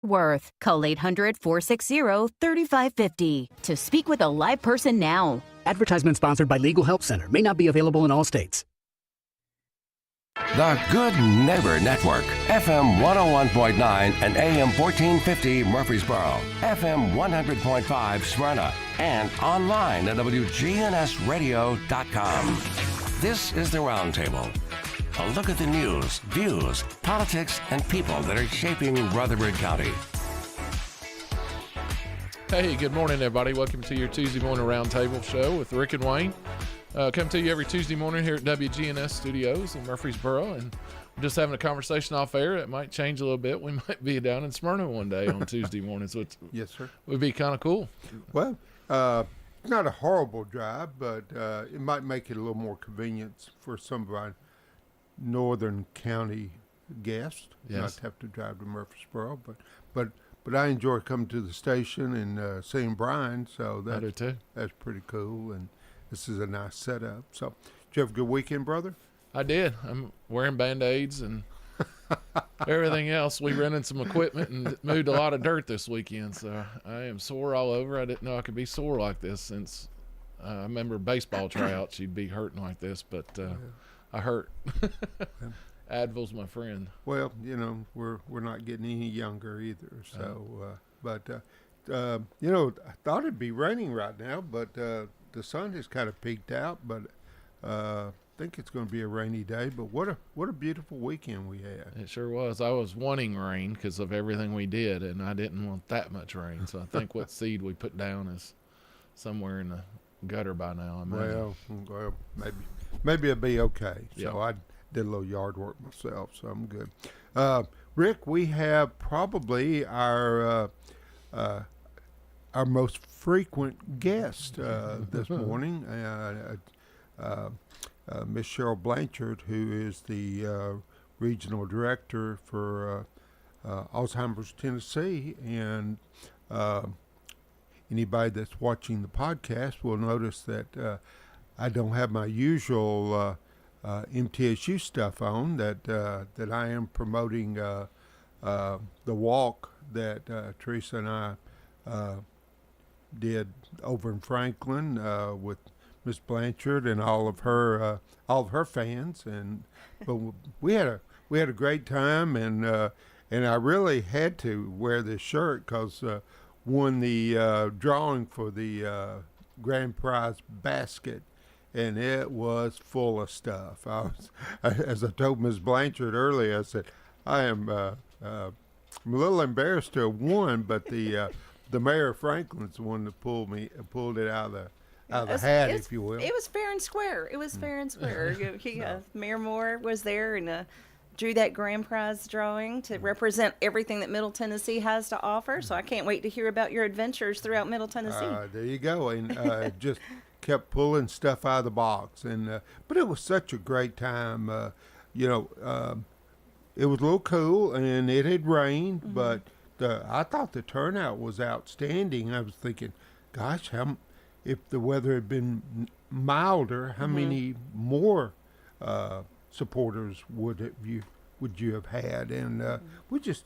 Worth. Call 800-460-3550 to speak with a live person now. Advertisement sponsored by Legal Help Center. May not be available in all states. The Good Neighbor Network, FM 101.9 and AM 1450 Murfreesboro, FM 100.5 Smyrna, and online at WGNSradio.com. This is the Roundtable. A look at the news, views, politics, and people that are shaping Rutherford County. Hey, good morning, everybody. Welcome to your Tuesday morning Roundtable show with Rick and Wayne. Come to you every Tuesday morning here at WGNS Studios in Murfreesboro, and we're just having a conversation off air. It might change a little bit. We might be down in Smyrna one day on Tuesday mornings, which yes, sir, would be kind of cool. Well, not a horrible drive, but it might make it a little more convenient for some of our northern county guests not to have to drive to Murfreesboro. But I enjoy coming to the station and seeing Brian, so I do too. That's pretty cool, and this is a nice setup. So, did you have a good weekend, brother? I did. I'm wearing Band-Aids and everything else. We rented some equipment and moved a lot of dirt this weekend, so I am sore all over. I didn't know I could be sore like this since I remember baseball tryouts. You'd be hurting like this, but I hurt. Advil's my friend. Well, you know, we're not getting any younger either. So, I thought it'd be raining right now, but the sun has kind of peaked out. But I think it's going to be a rainy day. But what a beautiful weekend we had. It sure was. I was wanting rain because of everything we did, and I didn't want that much rain. So I think what seed we put down is somewhere in the gutter by now. Well, maybe it'll be okay. Yeah. So I did a little yard work myself, so I'm good. Rick, we have probably our most frequent guest this morning, Miss Cheryl Blanchard, who is the regional director for Alzheimer's Tennessee, and anybody that's watching the podcast will notice that I don't have my usual MTSU stuff on, that I am promoting the walk that Teresa and I did over in Franklin with Miss Blanchard and all of her fans, but we had a great time, and I really had to wear this shirt because won the drawing for the grand prize basket, and it was full of stuff. As I told Ms. Blanchard earlier, I said, I am I'm a little embarrassed to have won, but the mayor of Franklin's the one that pulled it out of the hat, if you will. It was fair and square. Mayor Moore was there and drew that grand prize drawing to represent everything that Middle Tennessee has to offer. So I can't wait to hear about your adventures throughout Middle Tennessee. There you go. And just kept pulling stuff out of the box. And but it was such a great time. It was a little cool, and it had rained, but I thought the turnout was outstanding. I was thinking, gosh, if the weather had been milder, how many more supporters would you have had? And we just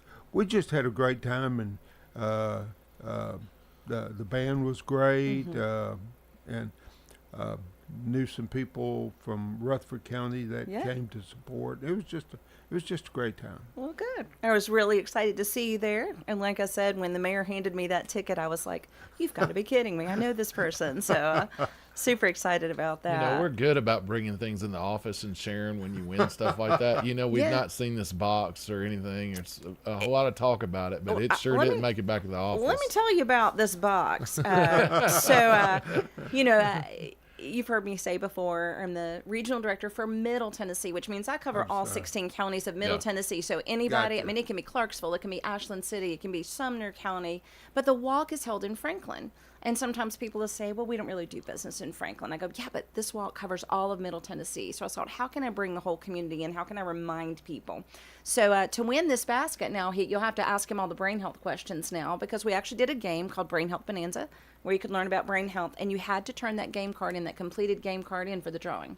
had a great time, and the band was great, and knew some people from Rutherford County that came to support. It was just a great time. Well, good. I was really excited to see you there. And like I said, when the mayor handed me that ticket, I was like, you've got to be kidding me. I know this person. So super excited about that. You know, we're good about bringing things in the office and sharing when you win stuff like that. You know, we've not seen this box or anything. There's a whole lot of talk about it, but it sure didn't make it back to the office. Let me tell you about this box. You've heard me say before, I'm the regional director for Middle Tennessee, which means I cover all 16 counties of Middle Tennessee. So anybody, Gotcha. I mean, it can be Clarksville, it can be Ashland City, it can be Sumner County, but the walk is held in Franklin. And sometimes people will say, well, we don't really do business in Franklin. I go, yeah, but this walk covers all of Middle Tennessee. So I thought, how can I bring the whole community in? How can I remind people? So to win this basket now, you'll have to ask him all the brain health questions now, because we actually did a game called Brain Health Bonanza where you could learn about brain health, and you had to turn that game card in, that completed game card in for the drawing.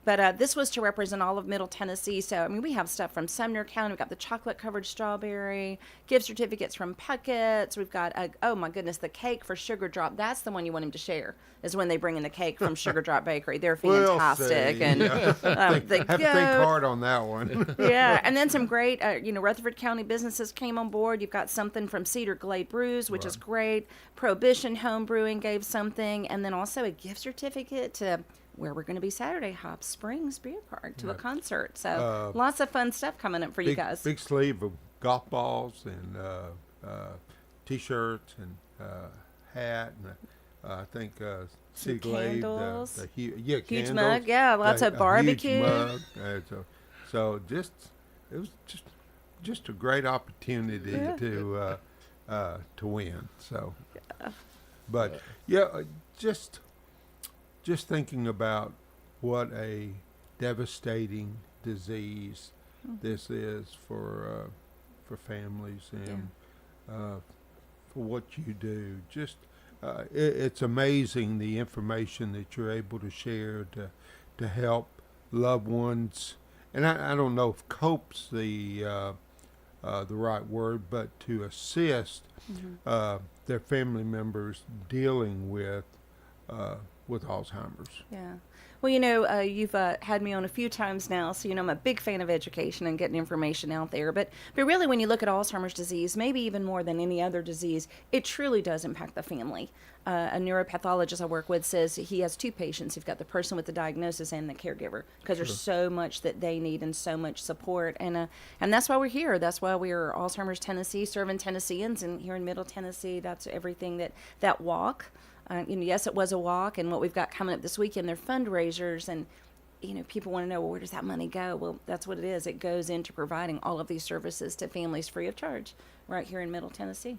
But this was to represent all of Middle Tennessee. So, I mean, we have stuff from Sumner County. We've got the chocolate-covered strawberry, gift certificates from Puckett's. We've got, oh, my goodness, the cake for Sugar Drop. That's the one you want him to share, is when they bring in the cake from Sugar Drop Bakery. They're fantastic. See. And Yeah. the have to think goat. hard on that one. Yeah, and then some great, Rutherford County businesses came on board. You've got something from Cedar Glade Brews, which is great. Prohibition Home Brewing gave something, and then also a gift certificate to where we're going to be Saturday, Hop Springs Beer Park, to a concert. So lots of fun stuff coming up for you guys. Big sleeve of golf balls and T-shirts and hat and I think Cedar Glade, candles. huge Huge candles, mug, yeah, lots of barbecue. Huge mug. So it was just a great opportunity to win. So, but just thinking about what a devastating disease this is for families and for what you do. It's amazing the information that you're able to share to help loved ones. And I don't know if cope's the right word, but to assist their family members dealing with Alzheimer's. Yeah. Well, you've had me on a few times now, so I'm a big fan of education and getting information out there. But really, when you look at Alzheimer's disease, maybe even more than any other disease, it truly does impact the family. A neuropathologist I work with says he has two patients. You've got the person with the diagnosis and the caregiver, because there's so much that they need and so much support. And that's why we're here. That's why we're Alzheimer's Tennessee, serving Tennesseans. And here in Middle Tennessee, that's everything that walk. Yes, it was a walk, and what we've got coming up this weekend, they're fundraisers, and people want to know, well, where does that money go? Well, that's what it is. It goes into providing all of these services to families free of charge right here in Middle Tennessee.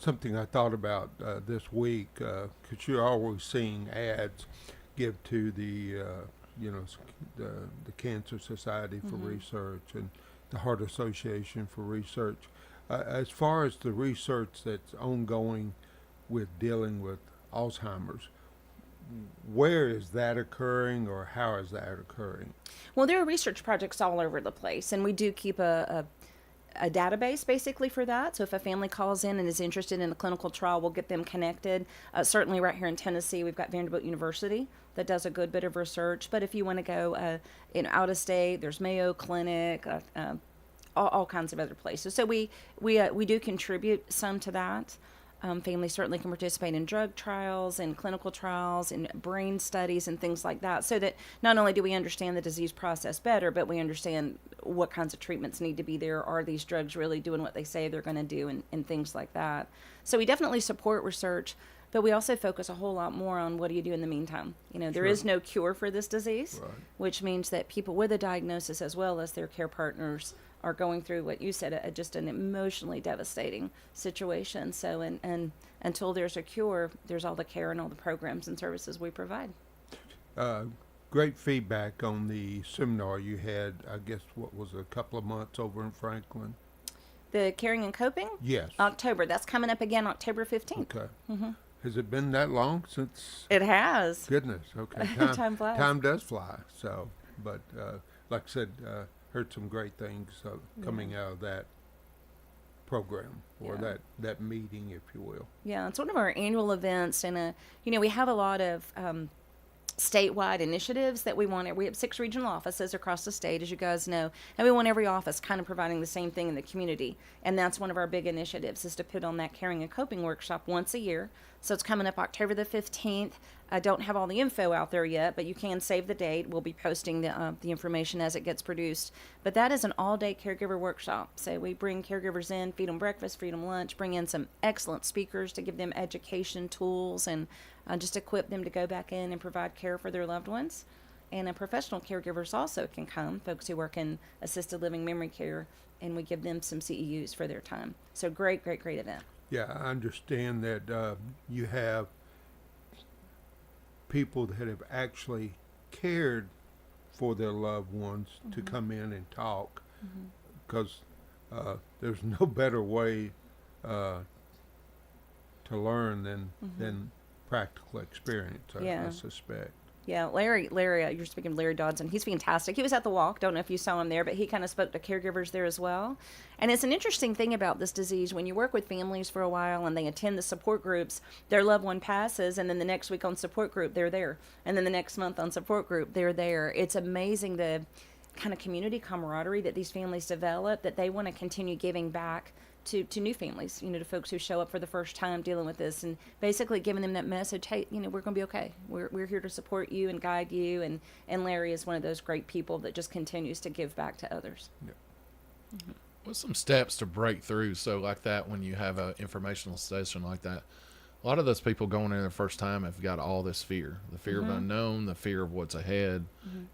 Something I thought about this week, because you're always seeing ads give to the Cancer Society for Research and the Heart Association for Research. As far as the research that's ongoing with dealing with Alzheimer's, where is that occurring, or how is that occurring? Well, there are research projects all over the place, and we do keep a database basically for that. So if a family calls in and is interested in a clinical trial, we'll get them connected. Certainly right here in Tennessee, we've got Vanderbilt University that does a good bit of research. But if you want to go out of state, there's Mayo Clinic, all kinds of other places. So we do contribute some to that. Families certainly can participate in drug trials and clinical trials and brain studies and things like that, so that not only do we understand the disease process better, but we understand what kinds of treatments need to be there. Are these drugs really doing what they say they're going to do, and things like that. So we definitely support research, but we also focus a whole lot more on what do you do in the meantime. There is no cure for this disease, which means that people with a diagnosis as well as their care partners are going through what you said, just an emotionally devastating situation. So, and until there's a cure, there's all the care and all the programs and services we provide. Great feedback on the seminar you had, I guess, what was it, a couple of months over in Franklin? The Caring and Coping? Yes. October. That's coming up again October 15th. Okay. Has it been that long since? It has. Goodness. Okay. Time flies. Time does fly. So, but like I said, heard some great things coming out of that program, or that meeting, if you will. Yeah, it's one of our annual events, and we have a lot of statewide initiatives that we want. We have 6 regional offices across the state, as you guys know, and we want every office kind of providing the same thing in the community. And that's one of our big initiatives, is to put on that Caring and Coping workshop once a year. So it's coming up October the 15th. I don't have all the info out there yet, but you can save the date. We'll be posting the information as it gets produced. But that is an all-day caregiver workshop. So we bring caregivers in, feed them breakfast, feed them lunch, bring in some excellent speakers to give them education tools, and just equip them to go back in and provide care for their loved ones. And professional caregivers also can come, folks who work in assisted living memory care, and we give them some CEUs for their time. So great event. Yeah, I understand that you have people that have actually cared for their loved ones to come in and talk, because there's no better way to learn than practical experience, I suspect. Yeah, Larry, you're speaking of Larry Dodson. He's fantastic. He was at the walk. Don't know if you saw him there, but he kind of spoke to caregivers there as well. And it's an interesting thing about this disease. When you work with families for a while and they attend the support groups, their loved one passes, and then the next week on support group, they're there. And then the next month on support group, they're there. It's amazing the kind of community camaraderie that these families develop, that they want to continue giving back to new families, to folks who show up for the first time dealing with this, and basically giving them that message, hey, we're going to be okay. We're here to support you and guide you, and Larry is one of those great people that just continues to give back to others. Yeah. Mm-hmm. What's some steps to break through? So like that, when you have an informational session like that, a lot of those people going in the first time have got all this fear, the fear of unknown, the fear of what's ahead,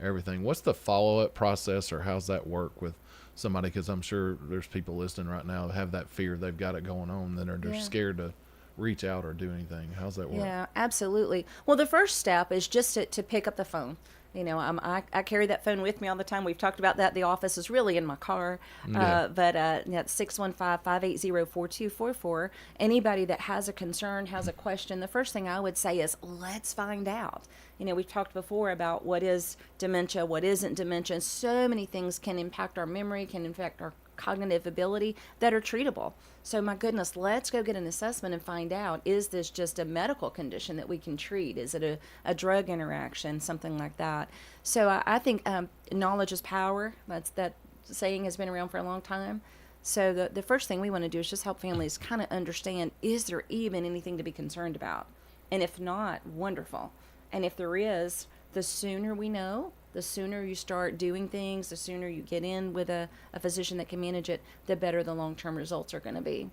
everything. What's the follow-up process, or how's that work with somebody? Because I'm sure there's people listening right now that have that fear, they've got it going on, that they're scared to reach out or do anything. How's that work? Yeah, absolutely. Well, the first step is just to pick up the phone. I carry that phone with me all the time. We've talked about that. The office is really in my car. But that's 615-580-4244. Anybody that has a concern, has a question, the first thing I would say is, let's find out. We've talked before about what is dementia, what isn't dementia. So many things can impact our memory, can impact our cognitive ability that are treatable. So my goodness, let's go get an assessment and find out, is this just a medical condition that we can treat? Is it a drug interaction, something like that? So I think knowledge is power. That saying has been around for a long time. So the first thing we want to do is just help families kind of understand, is there even anything to be concerned about? And if not, wonderful. And if there is, the sooner we know, the sooner you start doing things, the sooner you get in with a physician that can manage it, the better the long-term results are going to be.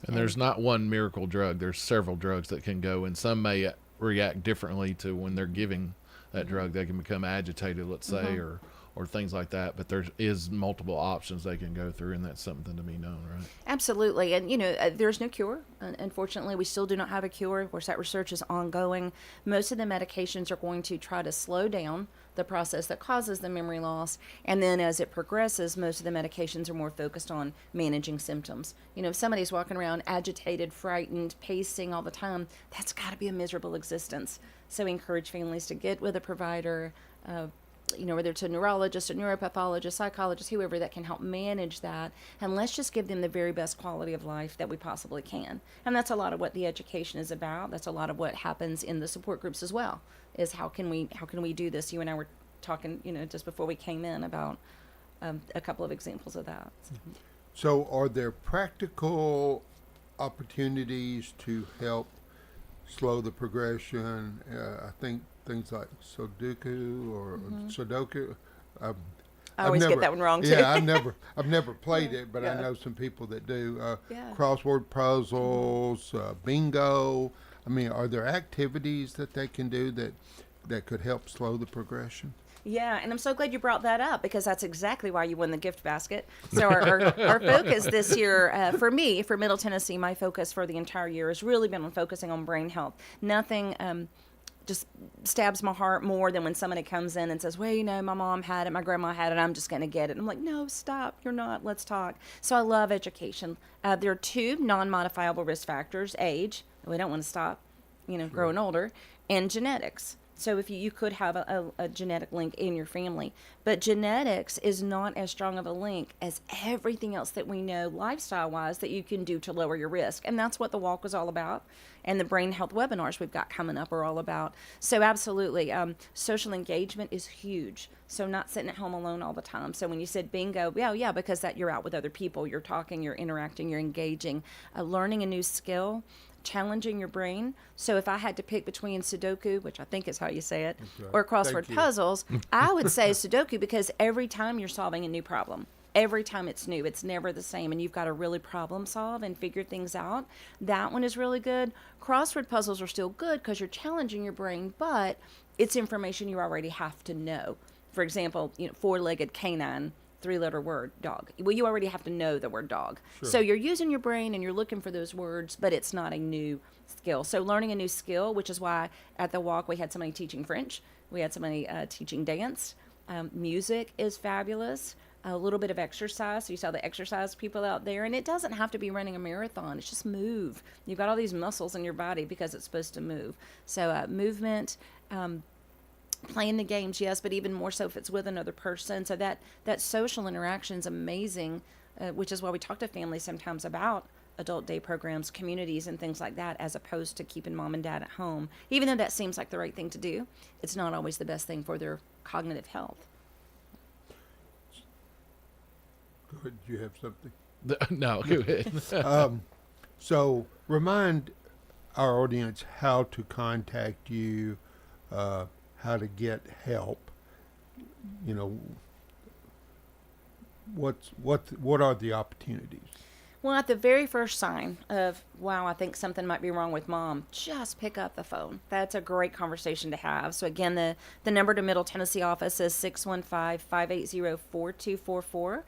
And there's not one miracle drug. There's several drugs that can go, and some may react differently to when they're giving that drug. They can become agitated, let's say, or things like that. But there is multiple options they can go through, and that's something to be known, right? Absolutely. And, there's no cure. Unfortunately, we still do not have a cure. Of course, that research is ongoing. Most of the medications are going to try to slow down the process that causes the memory loss. And then as it progresses, most of the medications are more focused on managing symptoms. If somebody's walking around agitated, frightened, pacing all the time, that's got to be a miserable existence. So we encourage families to get with a provider, whether it's a neurologist, a neuropathologist, psychologist, whoever that can help manage that. And let's just give them the very best quality of life that we possibly can. And that's a lot of what the education is about. That's a lot of what happens in the support groups as well, is how can we do this? You and I were talking, just before we came in about a couple of examples of that. So are there practical opportunities to help slow the progression? I think things like Sudoku or Sudoku. I always get that one wrong too. Yeah, I've never played it, but I know some people that do. Crossword puzzles, bingo. I mean, are there activities that they can do that could help slow the progression? Yeah, and I'm so glad you brought that up, because that's exactly why you won the gift basket. So our focus this year, for me, for Middle Tennessee, my focus for the entire year has really been on focusing on brain health. Nothing just stabs my heart more than when somebody comes in and says, well, my mom had it, my grandma had it, I'm just going to get it. And I'm like, no, stop, you're not, let's talk. So I love education. There are two non-modifiable risk factors: age, we don't want to stop, growing older, and genetics. So if you could have a genetic link in your family, but genetics is not as strong of a link as everything else that we know lifestyle-wise that you can do to lower your risk. And that's what the walk was all about. And the brain health webinars we've got coming up are all about. So absolutely, social engagement is huge. So not sitting at home alone all the time. So when you said bingo, because that you're out with other people, you're talking, you're interacting, you're engaging, learning a new skill, challenging your brain. So if I had to pick between Sudoku, which I think is how you say it, or crossword puzzles, I would say Sudoku, because every time you're solving a new problem. Every time it's new, it's never the same, and you've got to really problem solve and figure things out. That one is really good. Crossword puzzles are still good because you're challenging your brain, but it's information you already have to know. For example, four-legged canine, three-letter word, dog. Well, you already have to know the word dog. Sure. So you're using your brain and you're looking for those words, but it's not a new skill. So learning a new skill, which is why at the walk we had somebody teaching French. We had somebody teaching dance. Music is fabulous. A little bit of exercise. So you saw the exercise people out there, and it doesn't have to be running a marathon. It's just move. You've got all these muscles in your body because it's supposed to move. So movement, playing the games, yes, but even more so if it's with another person. So that social interaction is amazing, which is why we talk to families sometimes about adult day programs, communities, and things like that, as opposed to keeping mom and dad at home. Even though that seems like the right thing to do, it's not always the best thing for their cognitive health. Go ahead, do you have something? No, go ahead. So remind our audience how to contact you, how to get help. You know, what are the opportunities? Well, at the very first sign of, wow, I think something might be wrong with mom, just pick up the phone. That's a great conversation to have. So again, the number to Middle Tennessee office is 615-580-4244.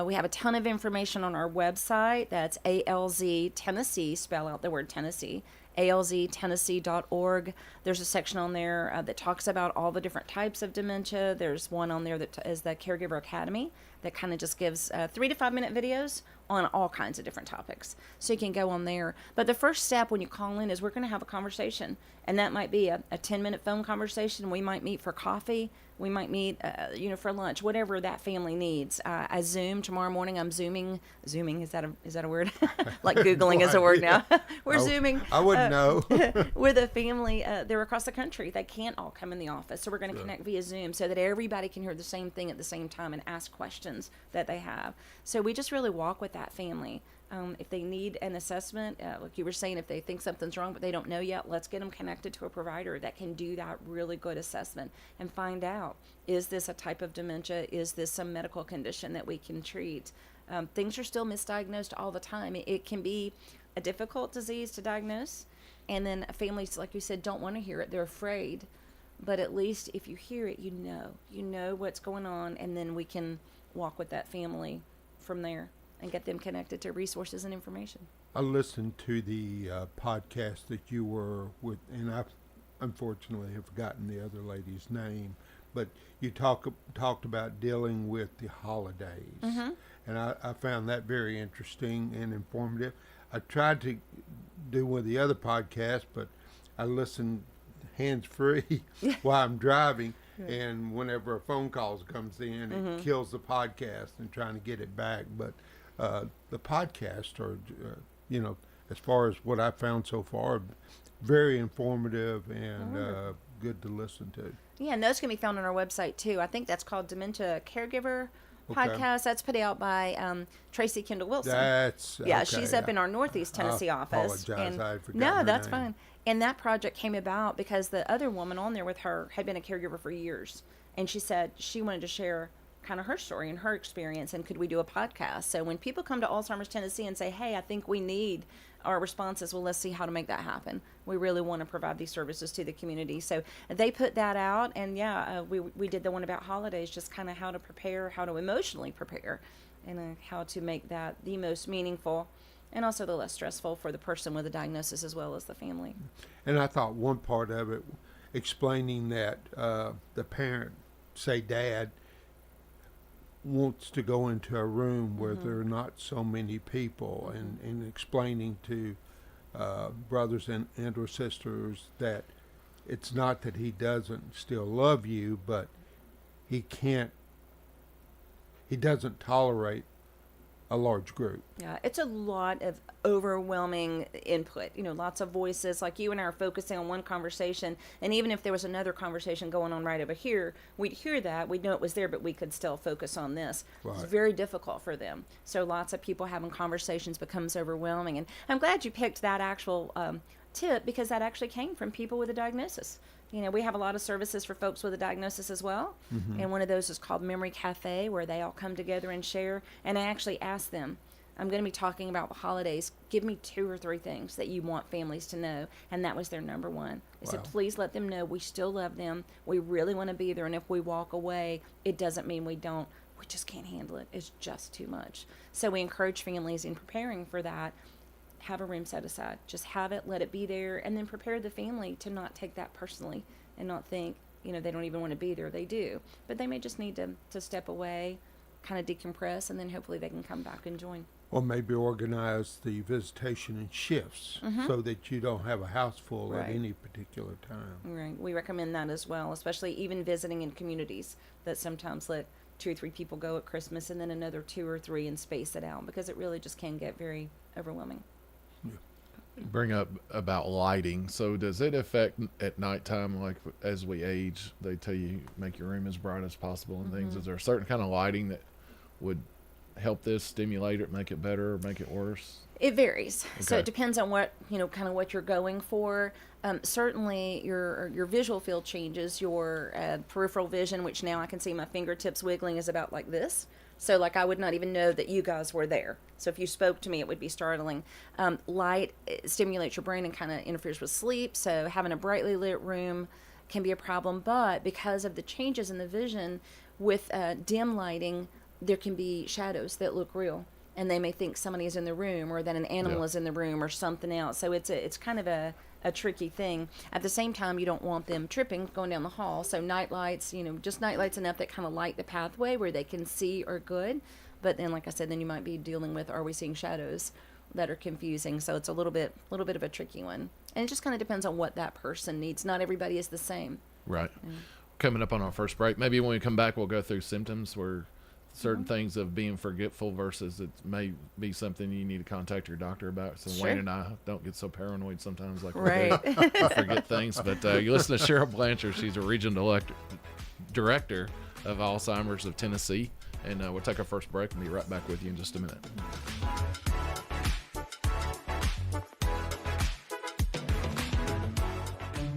We have a ton of information on our website. That's ALZ Tennessee, spell out the word Tennessee, alztennessee.org. There's a section on there that talks about all the different types of dementia. There's one on there that is the Caregiver Academy that kind of just gives 3 to 5 minute videos on all kinds of different topics. So you can go on there. But the first step when you call in is we're going to have a conversation. And that might be a 10-minute phone conversation. We might meet for coffee. We might meet, for lunch, whatever that family needs. I Zoom tomorrow morning. I'm Zooming. Is that a word? Like Googling is a word now. We're Zooming. I wouldn't know. With a family. They're across the country. They can't all come in the office. So we're going to connect via Zoom so that everybody can hear the same thing at the same time and ask questions that they have. So we just really walk with that family. If they need an assessment, like you were saying, if they think something's wrong but they don't know yet, let's get them connected to a provider that can do that really good assessment and find out, is this a type of dementia? Is this some medical condition that we can treat? Things are still misdiagnosed all the time. It can be a difficult disease to diagnose, and then families, like you said, don't want to hear it. They're afraid. But at least if you hear it, you know what's going on, and then we can walk with that family from there and get them connected to resources and information. I listened to the podcast that you were with, and I unfortunately have forgotten the other lady's name, but you talked about dealing with the holidays, and I found that very interesting and informative. I tried to do one of the other podcasts, but I listened hands-free while I'm driving, and whenever a phone call comes in, it kills the podcast and trying to get it back. But the podcasts are, as far as what I've found so far, very informative and good to listen to. Yeah, and those can be found on our website too. I think that's called Dementia Caregiver Podcast. That's put out by Tracy Kendall Wilson. She's up in our Northeast Tennessee office. Apologize, I forgot No, her that's name. fine. And that project came about because the other woman on there with her had been a caregiver for years, and she said she wanted to share kind of her story and her experience, and could we do a podcast? So when people come to Alzheimer's Tennessee and say, hey, I think we need, our response is, well, let's see how to make that happen. We really want to provide these services to the community. So they put that out, and we did the one about holidays, just kind of how to prepare, how to emotionally prepare, and how to make that the most meaningful and also the less stressful for the person with a diagnosis as well as the family. And I thought one part of it, explaining that the parent, say dad, wants to go into a room where there are not so many people, and explaining to brothers and or sisters that it's not that he doesn't still love you, but he doesn't tolerate a large group. Yeah, it's a lot of overwhelming input. Lots of voices. Like you and I are focusing on one conversation, and even if there was another conversation going on right over here, we'd hear that, we'd know it was there, but we could still focus on this. Right. It's very difficult for them. So lots of people having conversations becomes overwhelming. And I'm glad you picked that actual tip, because that actually came from people with a diagnosis. We have a lot of services for folks with a diagnosis as well. And one of those is called Memory Cafe, where they all come together and share. And I actually asked them, I'm going to be talking about the holidays. Give me 2 or 3 things that you want families to know. And that was their number one. They said, please let them know we still love them. We really want to be there. And if we walk away, it doesn't mean we don't. We just can't handle it. It's just too much. So we encourage families in preparing for that, have a room set aside. Just have it, let it be there, and then prepare the family to not take that personally and not think, they don't even want to be there. They do. But they may just need to step away, kind of decompress, and then hopefully they can come back and join. Or maybe organize the visitation in shifts so that you don't have a house full at Right. any particular time. Right. We recommend that as well, especially even visiting in communities that sometimes let 2 or 3 people go at Christmas and then another 2 or 3 and space it out, because it really just can get very overwhelming. Bring up about lighting. So does it affect at nighttime, like as we age, they tell you make your room as bright as possible and things. Is there a certain kind of lighting that would help this stimulate it, make it better or make it worse? It varies. So Okay. it depends on what, kind of what you're going for. Certainly your visual field changes, your peripheral vision, which now I can see my fingertips wiggling, is about like this. So like I would not even know that you guys were there. So if you spoke to me, it would be startling. Light stimulates your brain and kind of interferes with sleep. So having a brightly lit room can be a problem. But because of the changes in the vision with dim lighting, there can be shadows that look real, and they may think somebody is in the room or that an animal is in the room or something else. So it's kind of a tricky thing. At the same time, you don't want them tripping going down the hall. So night lights, just night lights enough that kind of light the pathway where they can see are good. But then, like I said, then you might be dealing with, are we seeing shadows that are confusing? So it's a little bit of a tricky one. And it just kind of depends on what that person needs. Not everybody is the same. Right. Coming up on our first break, maybe when we come back, we'll go through symptoms where certain things of being forgetful versus it may be something you need to contact your doctor about. So Sure. Wayne and I don't get so paranoid sometimes like we Right. do. Forget things. But you listen to Cheryl Blanchard. She's a regional director of Alzheimer's of Tennessee. And we'll take our first break and be right back with you in just a minute.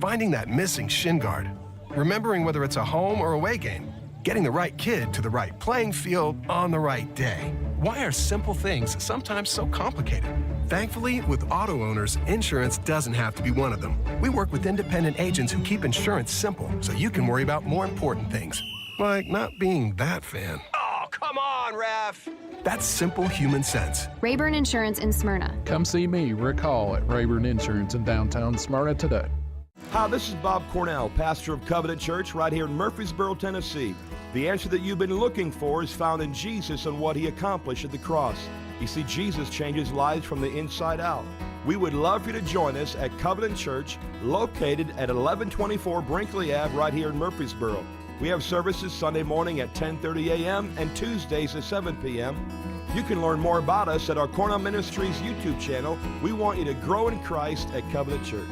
Finding that missing shin guard, remembering whether it's a home or away game, getting the right kid to the right playing field on the right day. Why are simple things sometimes so complicated? Thankfully, with auto owners, insurance doesn't have to be one of them. We work with independent agents who keep insurance simple so you can worry about more important things, like not being that fan. Oh, come on, ref! That's simple human sense. Rayburn Insurance in Smyrna. Come see me, Rick Hall, at Rayburn Insurance in downtown Smyrna today. Hi, this is Bob Cornell, pastor of Covenant Church right here in Murfreesboro, Tennessee. The answer that you've been looking for is found in Jesus and what he accomplished at the cross. You see, Jesus changes lives from the inside out. We would love for you to join us at Covenant Church, located at 1124 Brinkley Ave right here in Murfreesboro. We have services Sunday morning at 10:30 a.m. and Tuesdays at 7 p.m. You can learn more about us at our Cornell Ministries YouTube channel. We want you to grow in Christ at Covenant Church.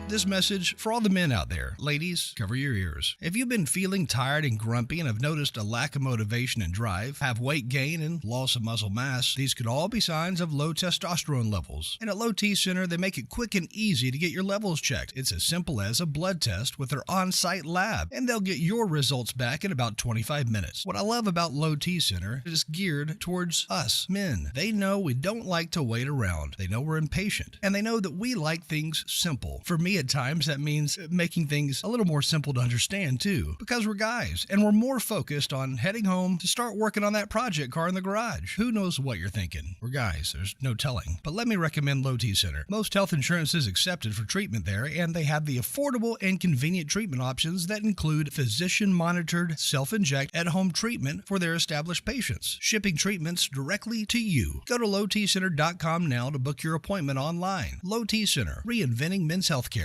This message for all the men out there. Ladies, cover your ears. If you've been feeling tired and grumpy and have noticed a lack of motivation and drive, have weight gain and loss of muscle mass, these could all be signs of low testosterone levels. And at Low T Center, they make it quick and easy to get your levels checked. It's as simple as a blood test with their on-site lab, and they'll get your results back in about 25 minutes. What I love about Low T Center is it's geared towards us, men. They know we don't like to wait around. They know we're impatient, and they know that we like things simple. For me, at times, that means making things a little more simple to understand, too, because we're guys, and we're more focused on heading home to start working on that project car in the garage. Who knows what you're thinking? We're guys, there's no telling. But let me recommend Low T Center. Most health insurance is accepted for treatment there, and they have the affordable and convenient treatment options that include physician-monitored self-inject at-home treatment for their established patients, shipping treatments directly to you. Go to lowtcenter.com now to book your appointment online. Low T Center, reinventing men's healthcare.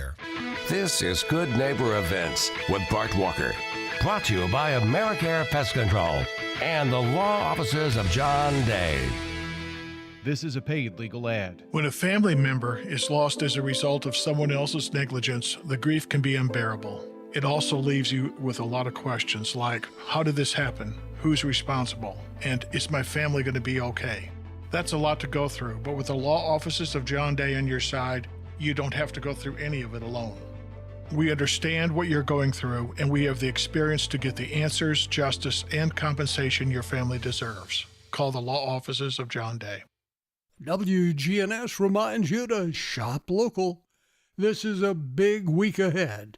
This is Good Neighbor Events with Bart Walker. Brought to you by AmeriCare Pest Control and the law offices of John Day. This is a paid legal ad. When a family member is lost as a result of someone else's negligence, the grief can be unbearable. It also leaves you with a lot of questions like, how did this happen? Who's responsible? And is my family going to be okay? That's a lot to go through, but with the law offices of John Day on your side, you don't have to go through any of it alone. We understand what you're going through, and we have the experience to get the answers, justice, and compensation your family deserves. Call the law offices of John Day. WGNS reminds you to shop local. This is a big week ahead.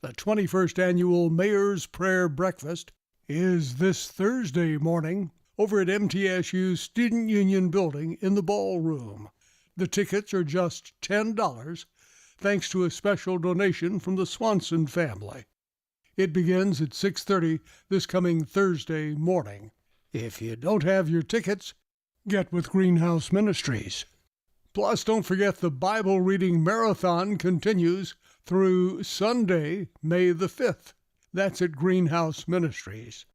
The 21st Annual Mayor's Prayer Breakfast is this Thursday morning over at MTSU's Student Union Building in the ballroom. The tickets are just $10, thanks to a special donation from the Swanson family. It begins at 6:30 this coming Thursday morning. If you don't have your tickets, Get with Greenhouse Ministries. Plus, don't forget the Bible reading marathon continues through Sunday, May the 5th. That's at Greenhouse Ministries.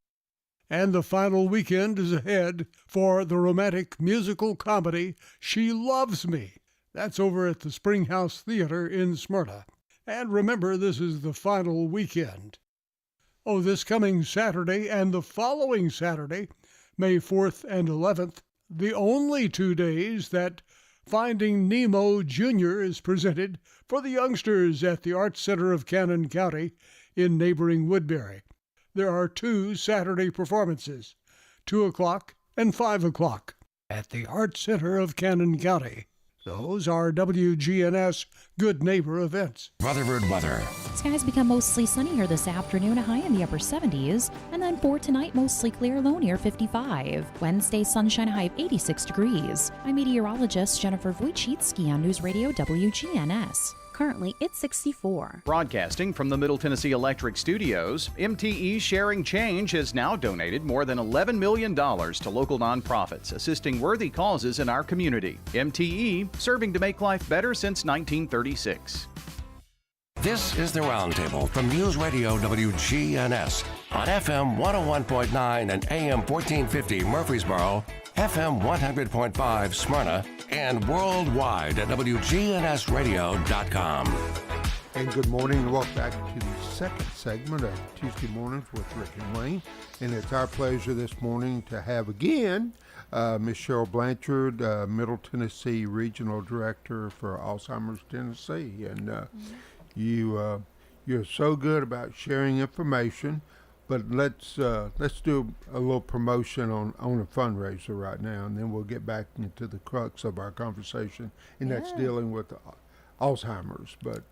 And the final weekend is ahead for the romantic musical comedy She Loves Me. That's over at the Springhouse Theater in Smyrna. And remember, this is the final weekend. Oh, this coming Saturday and the following Saturday, May 4th and 11th, the only 2 days that Finding Nemo Jr. is presented for the youngsters at the Arts Center of Cannon County in neighboring Woodbury. There are 2 Saturday performances, 2 o'clock and 5 o'clock, at the Arts Center of Cannon County. Those are WGNS Good Neighbor events. Rutherford weather. Skies become mostly sunny here this afternoon, a high in the upper 70s. And then for tonight, mostly clear, low near 55. Wednesday, sunshine, high of 86 degrees. I'm meteorologist Jennifer Wojcicki on News Radio WGNS. Currently, it's 64. Broadcasting from the Middle Tennessee Electric Studios, MTE Sharing Change has now donated more than $11 million to local nonprofits, assisting worthy causes in our community. MTE, serving to make life better since 1936. This is the Roundtable from News Radio WGNS on FM 101.9 and AM 1450 Murfreesboro, FM 100.5 Smyrna, and worldwide at WGNSradio.com. And good morning and welcome back to the second segment of Tuesday Mornings with Rick and Wayne. And it's our pleasure this morning to have again Miss Cheryl Blanchard, Middle Tennessee Regional Director for Alzheimer's Tennessee. And you're so good about sharing information. But let's do a little promotion on a fundraiser right now, and then we'll get back into the crux of our conversation, and that's dealing with Alzheimer's. But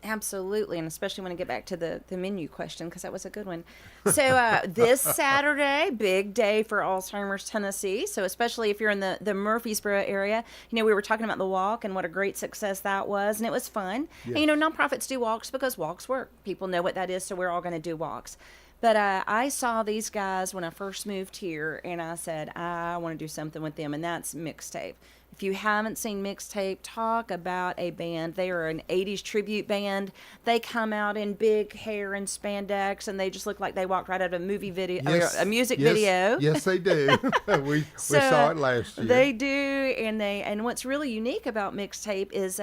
absolutely, and especially when I get back to the menu question, because that was a good one. So this Saturday, big day for Alzheimer's Tennessee. So especially if you're in the Murfreesboro area, we were talking about the walk and what a great success that was, and it was fun. Yes. And nonprofits do walks because walks work. People know what that is, so we're all going to do walks. But I saw these guys when I first moved here, and I said, I want to do something with them, and that's Mixtape. If you haven't seen Mixtape, talk about a band. They are an 80s tribute band. They come out in big hair and spandex, and they just look like they walked right out of a movie video, a music video. Yes, they do. we saw it last year. They do, and what's really unique about Mixtape is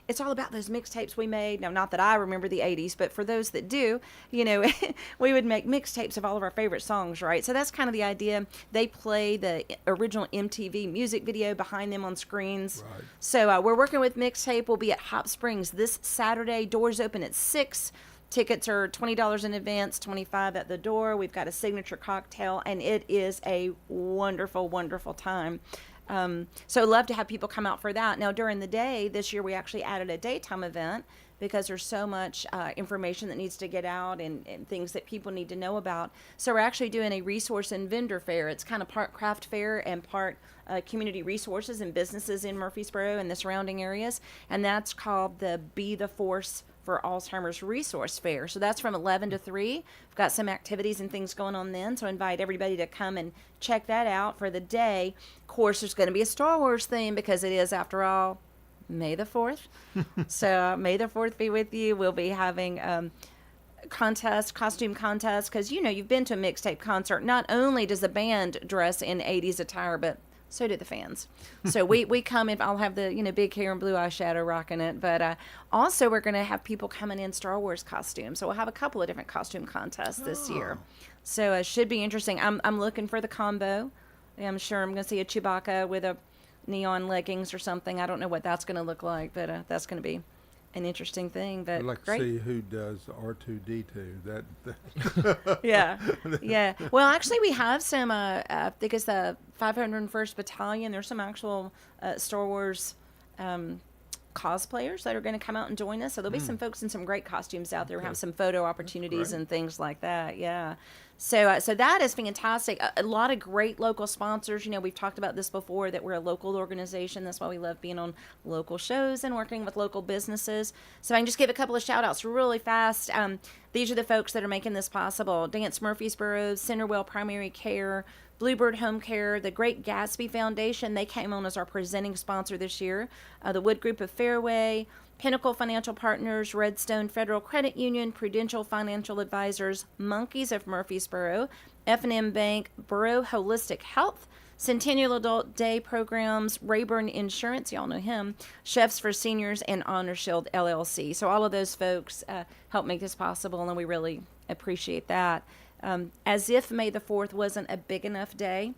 it's all about those mixtapes we made. Now, not that I remember the 80s, but for those that do, we would make mixtapes of all of our favorite songs, right? So that's kind of the idea. They play the original MTV music video behind them on screens. Right. So we're working with Mixtape. We'll be at Hop Springs this Saturday. Doors open at 6. Tickets are $20 in advance, $25 at the door. We've got a signature cocktail, and it is a wonderful, wonderful time. So I'd love to have people come out for that. Now, during the day, this year we actually added a daytime event because there's so much information that needs to get out and things that people need to know about. So we're actually doing a resource and vendor fair. It's kind of part craft fair and part community resources and businesses in Murfreesboro and the surrounding areas. And that's called the Be the Force for Alzheimer's Resource Fair. So that's from 11 to 3. We've got some activities and things going on then, so I invite everybody to come and check that out for the day. Of course, there's going to be a Star Wars theme because it is, after all, May the 4th. So May the 4th be with you. We'll be having costume contest, because you've been to a Mixtape concert. Not only does the band dress in 80s attire, but so do the fans. So we come in. I'll have the big hair and blue eyeshadow rocking it, but also we're going to have people coming in Star Wars costumes. So we'll have a couple of different costume contests this year. So it should be interesting. I'm looking for the combo. I'm sure I'm going to see a Chewbacca with a neon leggings or something. I don't know what that's going to look like, but that's going to be an interesting thing. But I'd like to see who does R2-D2. That yeah. Well, actually, we have some. I think it's the 501st Battalion. There's some actual Star Wars cosplayers that are going to come out and join us. So there'll be some folks in some great costumes out there. We'll have some photo opportunities and things like that. Yeah. So that is fantastic. A lot of great local sponsors. We've talked about this before, that we're a local organization. That's why we love being on local shows and working with local businesses. So I can just give a couple of shout outs really fast. These are the folks that are making this possible. Dance Murfreesboro, Centerwell Primary Care, Bluebird Home Care, the Great Gatsby Foundation, they came on as our presenting sponsor this year. The Wood Group of Fairway, Pinnacle Financial Partners, Redstone Federal Credit Union, Prudential Financial Advisors, Monkeys of Murfreesboro, F&M Bank, Borough Holistic Health, Centennial Adult Day Programs, Rayburn Insurance, y'all know him, Chefs for Seniors, and Honor Shield LLC. So all of those folks helped make this possible, and we really appreciate that. As if May the 4th wasn't a big enough day,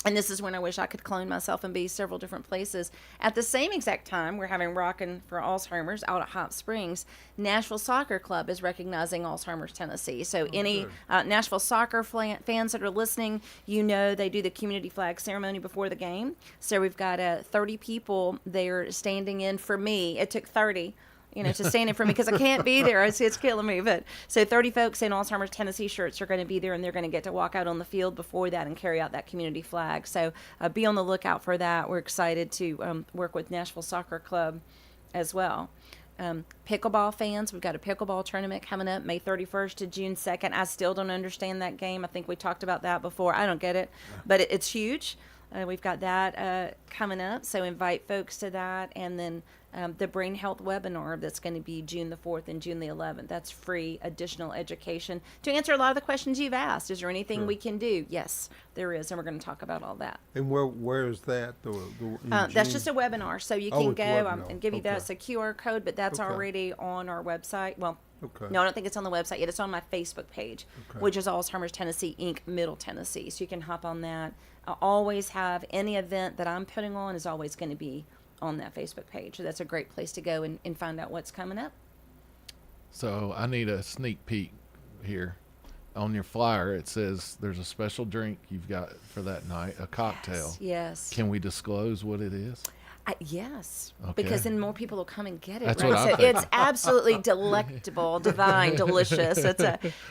and this is when I wish I could clone myself and be several different places. At the same exact time, we're having Rockin' for Alzheimer's out at Hot Springs. Nashville Soccer Club is recognizing Alzheimer's Tennessee. So any Nashville soccer fans that are listening, you know they do the community flag ceremony before the game. So we've got 30 people there standing in for me. It took 30. To stand in for me because I can't be there. It's killing me. But so 30 folks in Alzheimer's Tennessee shirts are going to be there, and they're going to get to walk out on the field before that and carry out that community flag. So be on the lookout for that. We're excited to work with Nashville Soccer Club as well. Pickleball fans, we've got a pickleball tournament coming up May 31st to June 2nd. I still don't understand that game. I think we talked about that before. I don't get it, but it's huge. We've got that coming up, so invite folks to that. And then the Brain Health webinar that's going to be June the 4th and June the 11th. That's free additional education to answer a lot of the questions you've asked. Is there anything we can do? Yes, there is, and we're going to talk about all that. And where is that? That's just a webinar, so you can go and give you that. It's a QR code, but that's already on our website. Well, no, I don't think it's on the website yet. It's on my Facebook page, which is Alzheimer's Tennessee, Inc., Middle Tennessee. So you can hop on that. I always have any event that I'm putting on is always going to be on that Facebook page. So that's a great place to go and find out what's coming up. So I need a sneak peek here. On your flyer, it says there's a special drink you've got for that night, a cocktail. Yes. Can we disclose what it is? Yes, Okay. because then more people will come and get it. That's right? what I'm So thinking. it's absolutely delectable, divine, delicious.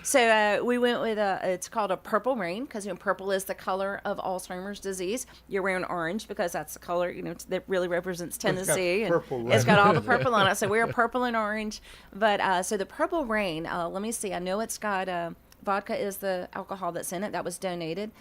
So we went with it's called a Purple Rain because purple is the color of Alzheimer's disease. You're wearing orange because that's the color that really represents Tennessee. It's got all the purple on it. So we're purple and orange. But so the Purple Rain. Let me see. I know it's got. Vodka is the alcohol that's in it. That was donated.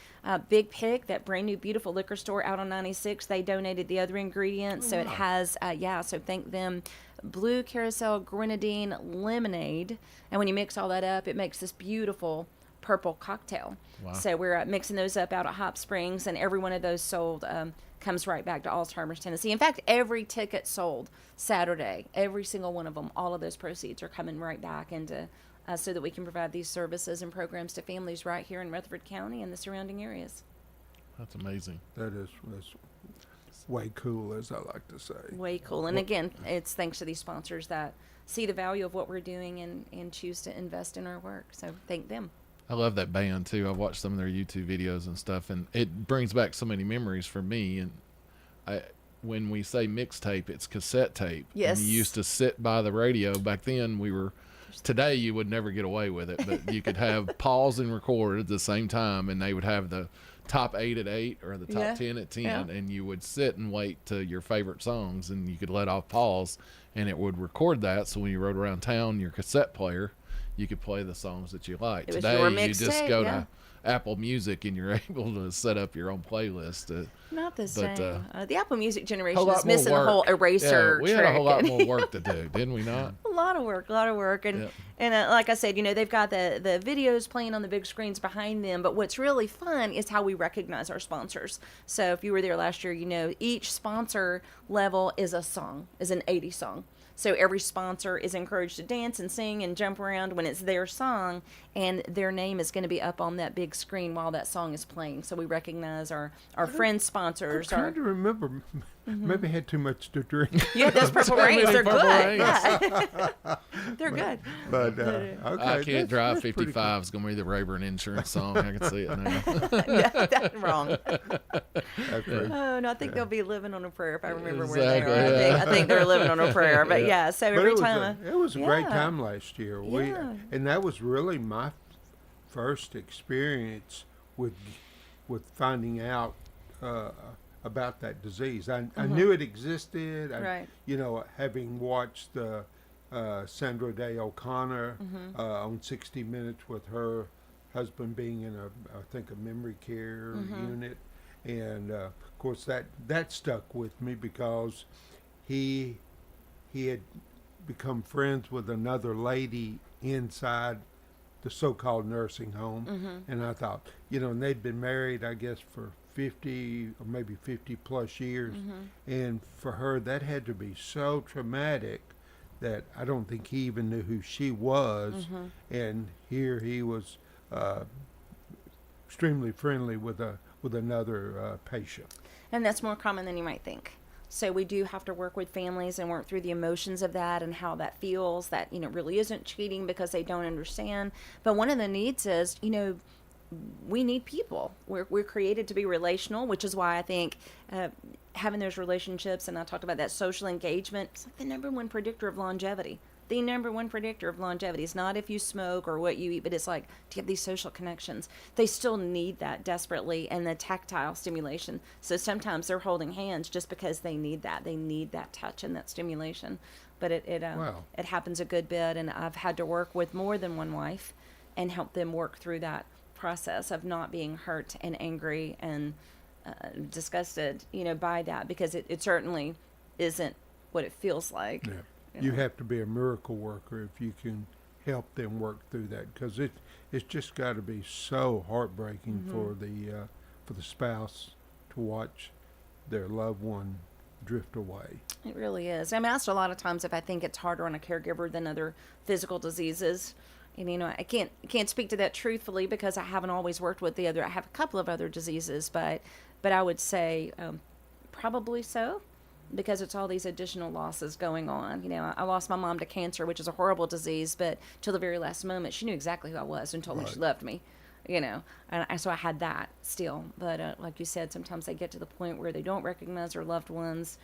Big Pig, that brand new beautiful liquor store out on 96, they donated the other ingredients. So it has, so thank them. Blue Carousel Grenadine Lemonade. And when you mix all that up, it makes this beautiful purple cocktail. Wow. So we're mixing those up out at Hot Springs, and every one of those sold comes right back to Alzheimer's Tennessee. In fact, every ticket sold Saturday, every single one of them, all of those proceeds are coming right back into so that we can provide these services and programs to families right here in Rutherford County and the surrounding areas. That's amazing. That's way cool, as I like to say. Way cool. And again, it's thanks to these sponsors that see the value of what we're doing and choose to invest in our work. So thank them. I love that band too. I've watched some of their YouTube videos and stuff, and it brings back so many memories for me. And when we say mixtape, it's cassette tape. Yes. And you used to sit by the radio. Back then, today you would never get away with it, but you could have pause and record at the same time, and they would have the top 8 at 8 or the top 10 at 10, and you would sit and wait to your favorite songs, and you could let off pause, and it would record that. So when you rode around town, your cassette player, you could play the songs that you like. Today, you just go to Apple Music, and you're able to set up your own playlist. Not the same. The Apple Music generation is missing the whole Yeah, eraser we trick. had a whole lot more work to do, didn't we not? A lot of work. And like I said, they've got the videos playing on the big screens behind them. But what's really fun is how we recognize our sponsors. So if you were there last year, each sponsor level is a song, is an 80 song. So every sponsor is encouraged to dance and sing and jump around when it's their song, and their name is going to be up on that big screen while that song is playing. So we recognize our friend sponsors. I'm trying to remember. Maybe I had too much to drink. Yeah, those Purple Rains, they're good. Yeah. They're good. But okay, I Can't Drive 55 is going to be the Rayburn Insurance song. I can see it now. No, that's wrong. Oh, no, I think they'll be living on a prayer if I remember Exactly, where they are. I think they're living on a prayer. But so every it time. It was a great time last year. And that was really my first experience with finding out about that disease. I knew it existed. Having watched Sandra Day O'Connor on 60 Minutes with her husband being in I think a memory care unit, and of course that stuck with me because he had become friends with another lady inside the so-called nursing home, and I thought, and they'd been married, I guess, for 50 or maybe 50 plus years, and for her that had to be so traumatic that I don't think he even knew who she was, and here he was extremely friendly with another patient. And that's more common than you might think. So we do have to work with families and work through the emotions of that and how that feels, that, really isn't cheating because they don't understand. But one of the needs is, we need people. We're created to be relational, which is why I think having those relationships, and I talked about that social engagement, it's like the number one predictor of longevity. The number one predictor of longevity is not if you smoke or what you eat, but it's like, do you have these social connections? They still need that desperately, and the tactile stimulation. So sometimes they're holding hands just because they need that. They need that touch and that stimulation. But it happens a good bit, and I've had to work with more than one wife and help them work through that process of not being hurt and angry and disgusted, by that, because it certainly isn't what it feels like. Yeah. You have to be a miracle worker if you can help them work through that, because it's just got to be so heartbreaking for the spouse to watch their loved one drift away. It really is. I'm asked a lot of times if I think it's harder on a caregiver than other physical diseases. And I can't speak to that truthfully because I haven't always worked with I have a couple of other diseases, but I would say probably so, because it's all these additional losses going on. I lost my mom to cancer, which is a horrible disease, but till the very last moment, she knew exactly who I was and told me she loved me, and so I had that still. But like you said, sometimes they get to the point where they don't recognize their loved ones,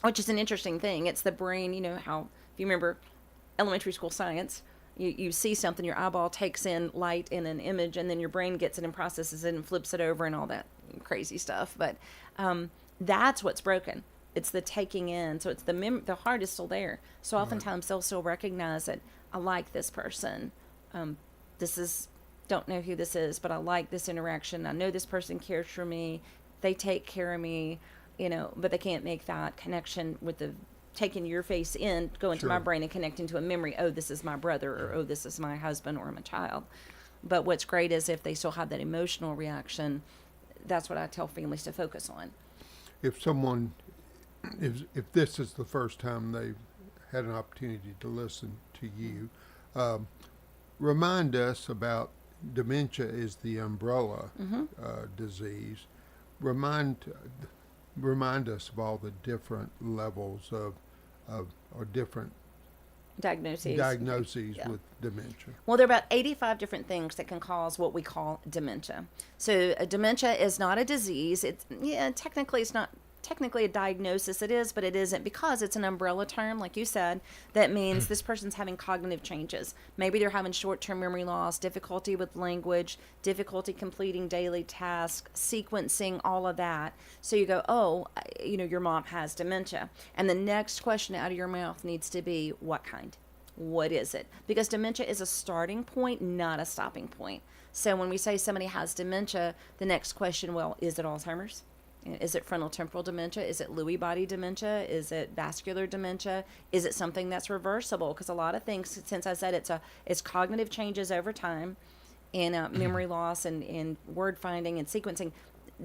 which is an interesting thing. It's the brain, how, if you remember elementary school science, you see something, your eyeball takes in light in an image, and then your brain gets it and processes it and flips it over and all that crazy stuff. But that's what's broken. It's the taking in. So it's the heart is still there. So oftentimes they'll still recognize that I like this person. Don't know who this is, but I like this interaction. I know this person cares for me. They take care of me, but they can't make that connection with the taking your face in, go into my brain and connecting to a memory. Oh, this is my brother, or oh, this is my husband or my child. But what's great is if they still have that emotional reaction, that's what I tell families to focus on. If this is the first time they've had an opportunity to listen to you, remind us about dementia is the umbrella disease. Remind us of all the different levels of or different diagnoses with dementia. Well, there are about 85 different things that can cause what we call dementia. So dementia is not a disease. Technically it's not technically a diagnosis. It is, but it isn't, because it's an umbrella term, like you said, that means this person's having cognitive changes. Maybe they're having short-term memory loss, difficulty with language, difficulty completing daily tasks, sequencing, all of that. So you go, oh, your mom has dementia. And the next question out of your mouth needs to be, what kind? What is it? Because dementia is a starting point, not a stopping point. So when we say somebody has dementia, the next question, well, is it Alzheimer's? Is it frontal temporal dementia? Is it Lewy body dementia? Is it vascular dementia? Is it something that's reversible? Because a lot of things, since I said it's cognitive changes over time, and memory loss and word finding and sequencing,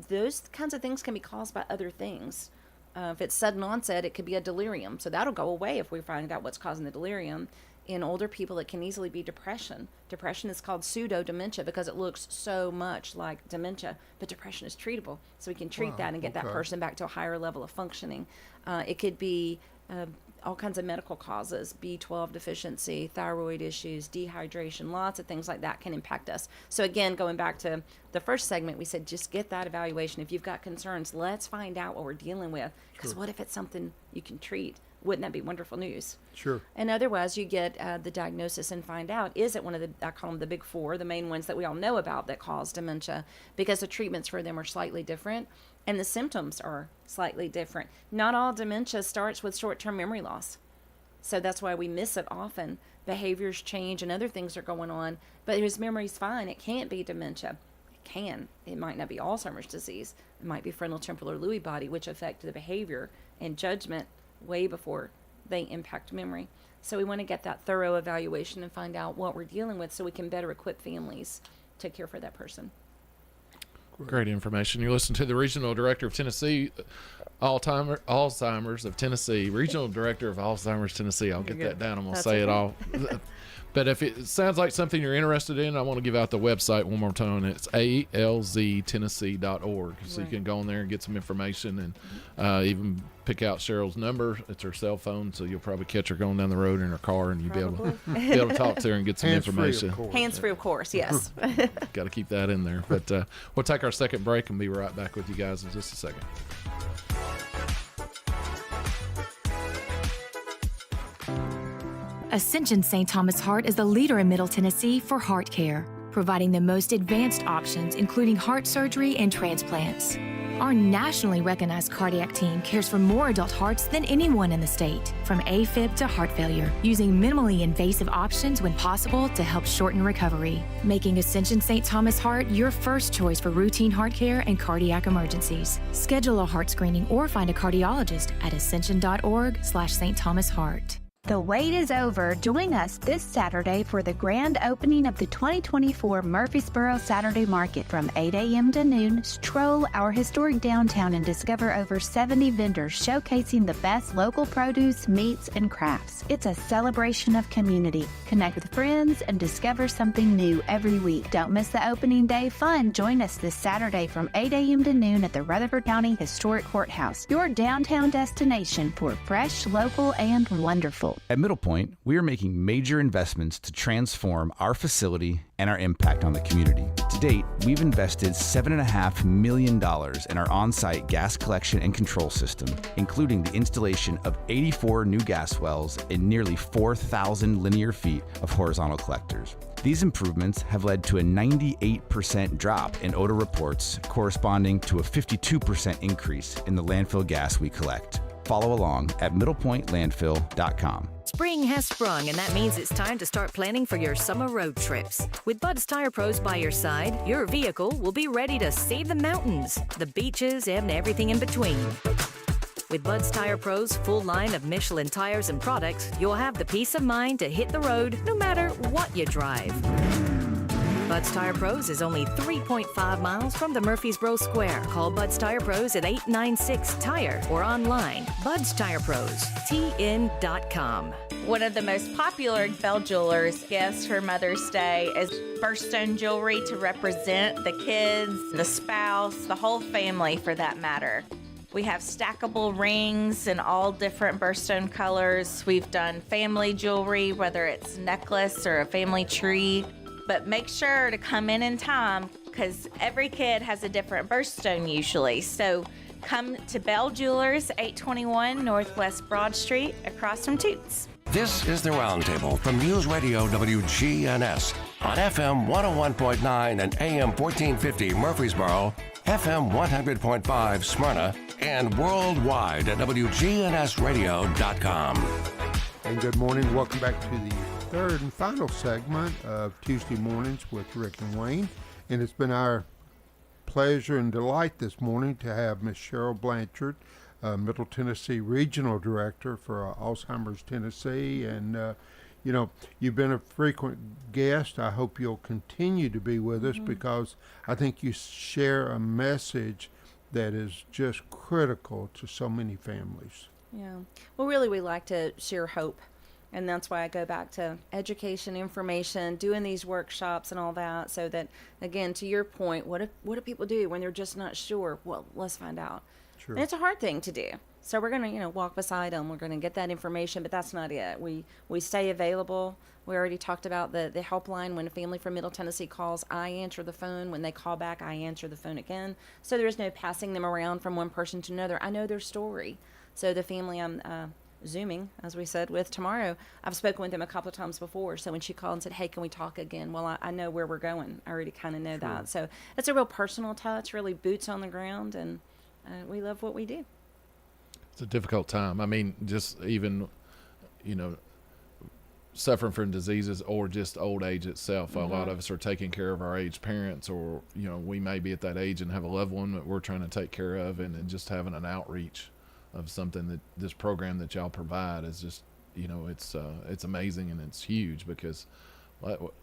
those kinds of things can be caused by other things. If it's sudden onset, it could be a delirium. So that'll go away if we find out what's causing the delirium. In older people, it can easily be depression. Depression is called pseudo-dementia because it looks so much like dementia, but depression is treatable. So we can treat that and get that person back to a higher level of functioning. It could be all kinds of medical causes, B12 deficiency, thyroid issues, dehydration, lots of things like that can impact us. So again, going back to the first segment, we said just get that evaluation. If you've got concerns, let's find out what we're dealing with, because what if it's something you can treat? Wouldn't that be wonderful news? Sure. And otherwise, you get the diagnosis and find out, is it one of I call them the big four, the main ones that we all know about that cause dementia, because the treatments for them are slightly different and the symptoms are slightly different. Not all dementia starts with short-term memory loss. So that's why we miss it often. behaviors change and other things are going on, but his memory's fine. It can't be dementia. It might not be Alzheimer's disease. It might be frontotemporal or Lewy body, which affect the behavior and judgment way before they impact memory. So we want to get that thorough evaluation and find out what we're dealing with so we can better equip families to care for that person. Great information. You listen to the Regional Director of Tennessee, Alzheimer's of Tennessee, Regional Director of Alzheimer's Tennessee. I'll get that down. I'm going to say it all. But if it sounds like something you're interested in, I want to give out the website one more time. It's alztennessee.org. So you can go on there and get some information and even pick out Cheryl's number. It's her cell phone, so you'll probably catch her going down the road in her car, and you'll be able to talk to her and get some information. Hands-free, of course, yes. Got to keep that in there. But we'll take our second break and be right back with you guys in just a second. Ascension St. Thomas Heart is the leader in Middle Tennessee for heart care, providing the most advanced options, including heart surgery and transplants. Our nationally recognized cardiac team cares for more adult hearts than anyone in the state, from AFib to heart failure, using minimally invasive options when possible to help shorten recovery, making Ascension St. Thomas Heart your first choice for routine heart care and cardiac emergencies. Schedule a heart screening or find a cardiologist at ascension.org/St. Thomas Heart. The wait is over. Join us this Saturday for the grand opening of the 2024 Murfreesboro Saturday Market from 8 a.m. to noon. Stroll our historic downtown and discover over 70 vendors showcasing the best local produce, meats, and crafts. It's a celebration of community. Connect with friends and discover something new every week. Don't miss the opening day fun. Join us this Saturday from 8 a.m. to noon at the Rutherford County Historic Courthouse, your downtown destination for fresh, local, and wonderful. At Middle Point, we are making major investments to transform our facility and our impact on the community. To date, we've invested $7.5 million in our on-site gas collection and control system, including the installation of 84 new gas wells and nearly 4,000 linear feet of horizontal collectors. These improvements have led to a 98% drop in odor reports, corresponding to a 52% increase in the landfill gas we collect. Follow along at middlepointlandfill.com. Spring has sprung, and that means it's time to start planning for your summer road trips. With Bud's Tire Pros by your side, your vehicle will be ready to see the mountains, the beaches, and everything in between. With Bud's Tire Pros' full line of Michelin tires and products, you'll have the peace of mind to hit the road no matter what you drive. Bud's Tire Pros is only 3.5 miles from the Murfreesboro Square. Call Bud's Tire Pros at 896-TIRE or online, Bud's Tire Pros, TN.com. One of the most popular Bell Jewelers gifts for Mother's Day is birthstone jewelry to represent the kids, the spouse, the whole family for that matter. We have stackable rings in all different birthstone colors. We've done family jewelry, whether it's necklace or a family tree. But make sure to come in time because every kid has a different birthstone usually. So come to Bell Jewelers, 821 Northwest Broad Street, across from Toots. This is the Roundtable from News Radio WGNS on FM 101.9 and AM 1450 Murfreesboro, FM 100.5 Smyrna, and worldwide at WGNSradio.com. And good morning. Welcome back to the third and final segment of Tuesday Mornings with Rick and Wayne. And it's been our pleasure and delight this morning to have Miss Cheryl Blanchard, Middle Tennessee Regional Director for Alzheimer's Tennessee. And, you know, you've been a frequent guest. I hope you'll continue to be with us because I think you share a message that is just critical to so many families. Yeah. Well, really, we like to share hope. And that's why I go back to education, information, doing these workshops and all that, so that, again, to your point, what do people do when they're just not sure? Well, let's find out. Sure. And it's a hard thing to do. So we're going to, walk beside them. We're going to get that information, but that's not it. We stay available. We already talked about the helpline. When a family from Middle Tennessee calls, I answer the phone. When they call back, I answer the phone again. So there's no passing them around from one person to another. I know their story. So the family I'm Zooming, as we said, with tomorrow, I've spoken with them a couple of times before. So when she called and said, hey, can we talk again? Well, I know where we're going. I already kind of know that. So it's a real personal touch, really boots on the ground, and we love what we do. It's a difficult time. I mean, just even, suffering from diseases or just old age itself. Mm-hmm. A lot of us are taking care of our aged parents, or we may be at that age and have a loved one that we're trying to take care of, and just having an outreach of something that this program that y'all provide is just, it's amazing, and it's huge, because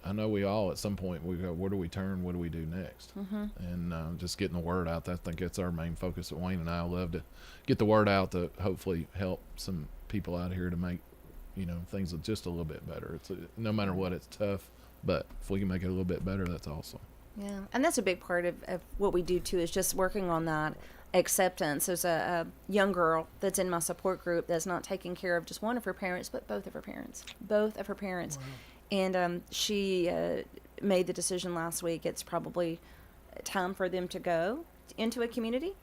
I know we all at some point we go, where do we turn? What do we do next? Mm-hmm. And just getting the word out. I think that's our main focus at Wayne and I. Love to get the word out to hopefully help some people out here to make things just a little bit better. No matter what, it's tough, but if we can make it a little bit better, that's awesome. Yeah, and that's a big part of what we do too, is just working on that acceptance. There's a young girl that's in my support group that's not taking care of just one of her parents, but both of her parents. Wow. And she made the decision last week. It's probably time for them to go into a community,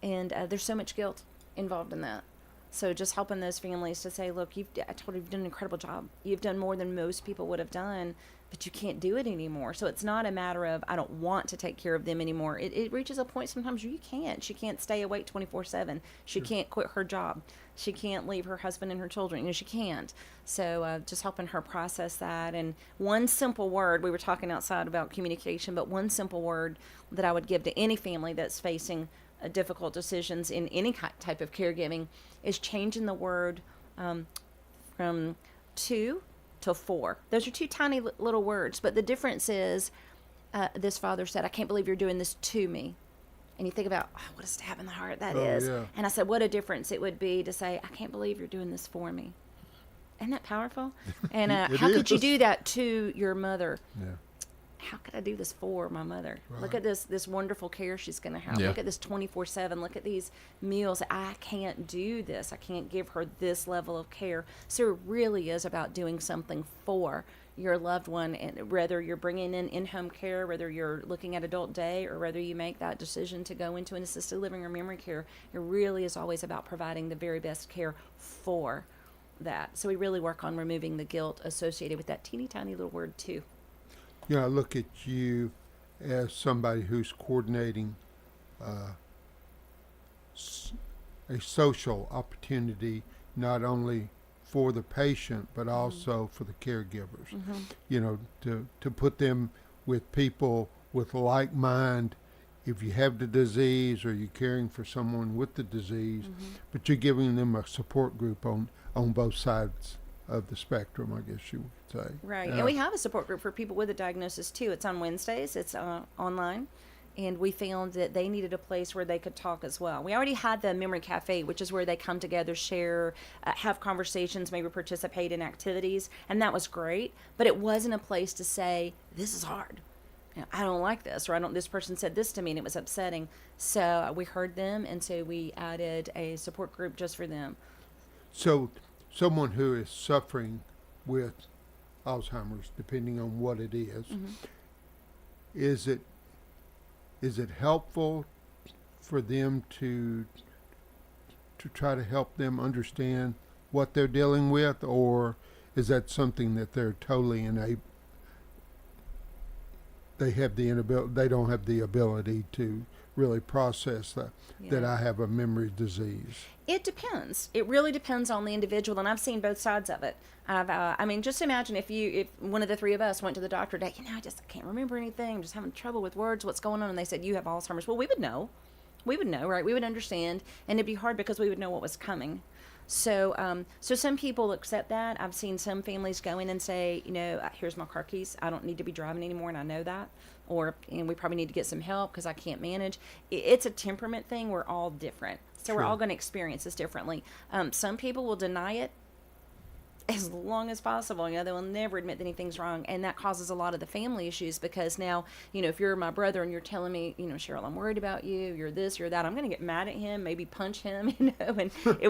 and there's so much guilt involved in that. So just helping those families to say, look, I told you, you've done an incredible job. You've done more than most people would have done, but you can't do it anymore. So it's not a matter of, I don't want to take care of them anymore. It reaches a point sometimes you can't. She can't stay awake 24/7. She can't quit her job. She can't leave her husband and her children. She can't. So just helping her process that. And one simple word, we were talking outside about communication, but one simple word that I would give to any family that's facing difficult decisions in any type of caregiving is changing the word from 2 to 4. Those are two tiny little words, but the difference is this father said, I can't believe you're doing this to me. And you think about, what a stab in the heart that is. Yeah. And I said, what a difference it would be to say, I can't believe you're doing this for me. Isn't that powerful? And how could you do that to your mother? Yeah. How could I do this for my mother? Right. Look at this wonderful care she's going to have. Yeah. Look at this 24/7. Look at these meals. I can't do this. I can't give her this level of care. So it really is about doing something for your loved one, and whether you're bringing in-home care, whether you're looking at adult day, or whether you make that decision to go into an assisted living or memory care, it really is always about providing the very best care for that. So we really work on removing the guilt associated with that teeny tiny little word too. I look at you as somebody who's coordinating a social opportunity, not only for the patient, but also for the caregivers. Mm-hmm. To put them with people with like mind. If you have the disease, or you're caring for someone with the disease, but you're giving them a support group on both sides of the spectrum, I guess you would say. Right. And we have a support group for people with a diagnosis too. It's on Wednesdays. It's online. And we found that they needed a place where they could talk as well. We already had the Memory Cafe, which is where they come together, share, have conversations, maybe participate in activities. And that was great. But it wasn't a place to say, this is hard. I don't like this, or this person said this to me and it was upsetting. So we heard them, and so we added a support group just for them. So someone who is suffering with Alzheimer's, depending on what it is, is it helpful for them to try to help them understand what they're dealing with, or is that something that they're totally unable? They don't have the ability to really process that I have a memory disease. It depends. It really depends on the individual, and I've seen both sides of it. Just imagine if one of the three of us went to the doctor today, I can't remember anything, I'm just having trouble with words, what's going on? And they said, you have Alzheimer's. Well, we would know, right? We would understand, and it'd be hard because we would know what was coming. So some people accept that. I've seen some families go in and say, here's my car keys. I don't need to be driving anymore, and I know that. Or, we probably need to get some help because I can't manage. It's a temperament thing. We're all different. So we're all going to experience this differently. Some people will deny it as long as possible. They will never admit that anything's wrong, and that causes a lot of the family issues, because now, if you're my brother and you're telling me, Cheryl, I'm worried about you, you're this, you're that, I'm going to get mad at him, maybe punch him, and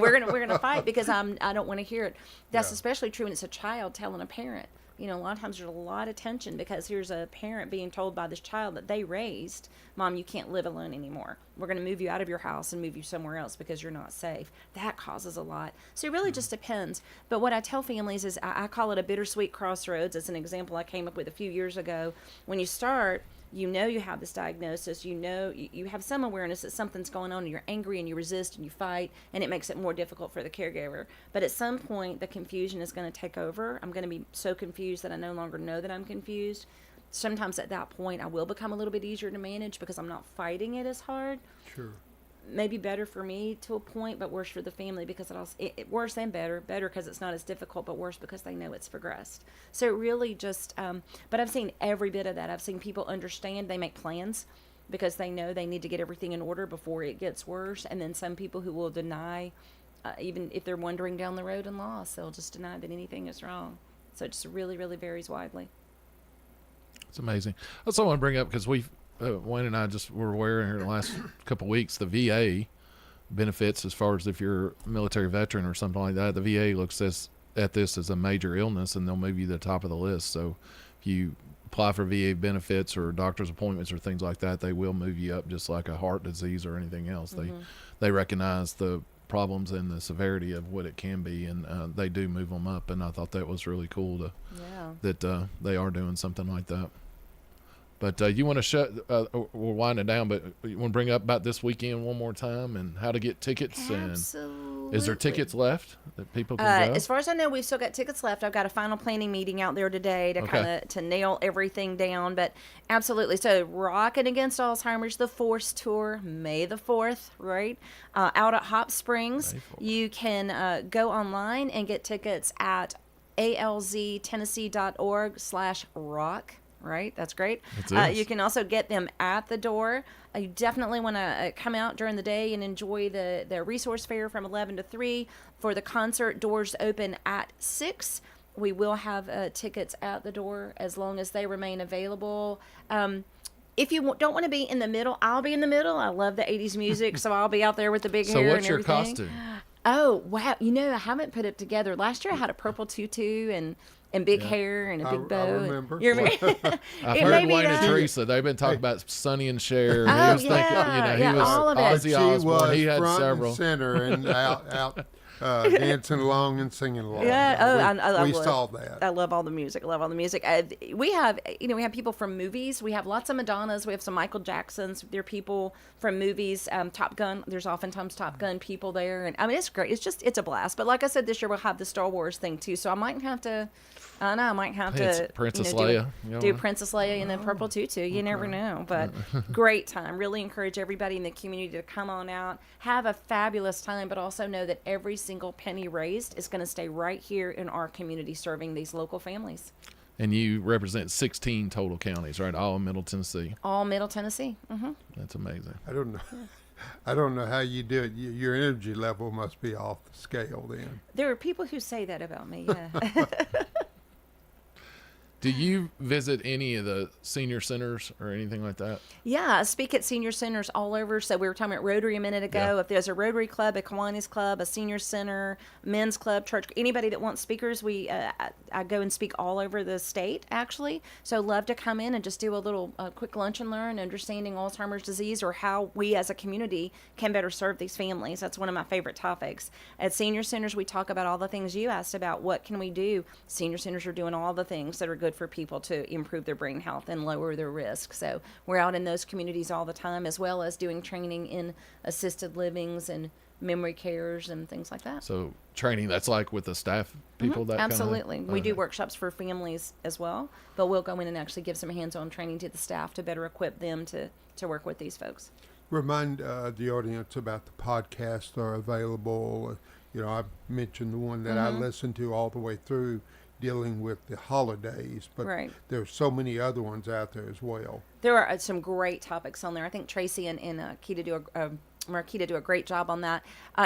we're going to fight because I don't want to hear it. That's especially true when it's a child telling a parent. A lot of times there's a lot of tension because here's a parent being told by this child that they raised, Mom, you can't live alone anymore. We're going to move you out of your house and move you somewhere else because you're not safe. That causes a lot. So it really just depends. But what I tell families is I call it a bittersweet crossroads. It's an example I came up with a few years ago. When you start, you know you have this diagnosis, you know you have some awareness that something's going on, and you're angry and you resist and you fight, and it makes it more difficult for the caregiver. But at some point, the confusion is going to take over. I'm going to be so confused that I no longer know that I'm confused. Sometimes at that point, I will become a little bit easier to manage because I'm not fighting it as hard. Sure. Maybe better for me to a point, but worse for the family because worse and better because it's not as difficult, but worse because they know it's progressed. So it really just, but I've seen every bit of that. I've seen people understand, they make plans because they know they need to get everything in order before it gets worse. And then some people who will deny, even if they're wandering down the road in loss, they'll just deny that anything is wrong. So it just really, really varies widely. It's amazing. That's what I want to bring up because Wayne and I just were aware in the last couple of weeks, the VA benefits, as far as if you're a military veteran or something like that, the VA looks at this as a major illness, and they'll move you to the top of the list. So if you apply for VA benefits or doctor's appointments or things like that, they will move you up just like a heart disease or anything else. They recognize the problems and the severity of what it can be, and they do move them up. And I thought that was really cool that they are doing something like that. But you want to we're winding down, but you want to bring up about this weekend one more time and how to get tickets? Absolutely. And is there tickets left that people can go? As far as I know, we've still got tickets left. I've got a final planning meeting out there today to kind of to nail everything down. But absolutely. So Rockin' Against Alzheimer's, the Force Tour, May the 4th, right? Out at Hop Springs. You can go online and get tickets at alztennessee.org/rock. Right, that's great. You can also get them at the door. You definitely want to come out during the day and enjoy the resource fair from 11 to 3. For the concert, doors open at 6. We will have tickets at the door as long as they remain available. If you don't want to be in the middle, I'll be in the middle. I love the 80s music, so I'll be out there with the big hair and everything. So what's your costume? Oh, wow. I haven't put it together. Last year I had a purple tutu and big hair and a big bow. I remember. I've heard Wayne and Teresa. They've been talking about Sonny and Cher. He was thinking, he was all of Ozzy Osbourne. He had front several. And center and out dancing along and singing along. We saw that. I love all the music. We have people from movies. We have lots of Madonnas. We have some Michael Jacksons. There are people from movies. Top Gun. There's oftentimes Top Gun people there, and I mean it's great. It's a blast. But like I said, this year we'll have the Star Wars thing too. So I might have to. Princess Leia. Do Princess Leia in the purple tutu. You never know. But great time. Really encourage everybody in the community to come on out. Have a fabulous time, but also know that every single penny raised is going to stay right here in our community serving these local families. And you represent 16 total counties, right? All in Middle Tennessee. All Middle Tennessee. That's amazing. I don't know how you do it. Your energy level must be off the scale then. There are people who say that about me, yeah. Do you visit any of the senior centers or anything like that? Yeah, I speak at senior centers all over. So we were talking about Rotary a minute ago. Yeah. If there's a Rotary Club, a Kiwanis Club, a senior center, men's club, church, anybody that wants speakers, I go and speak all over the state, actually. So love to come in and just do a little quick lunch and learn, understanding Alzheimer's disease or how we as a community can better serve these families. That's one of my favorite topics. At senior centers, we talk about all the things you asked about. What can we do? Senior centers are doing all the things that are good for people to improve their brain health and lower their risk. So we're out in those communities all the time, as well as doing training in assisted livings and memory cares and things like that. So training, that's like with the staff people? That absolutely. We do workshops for families as well, but we'll go in and actually give some hands-on training to the staff to better equip them to work with these folks. Remind the audience about the podcasts that are available. I mentioned the one that I listened to all the way through, dealing with the holidays, but there's so many other ones out there as well. There are some great topics on there. I think Tracy and Marquita do a great job on that.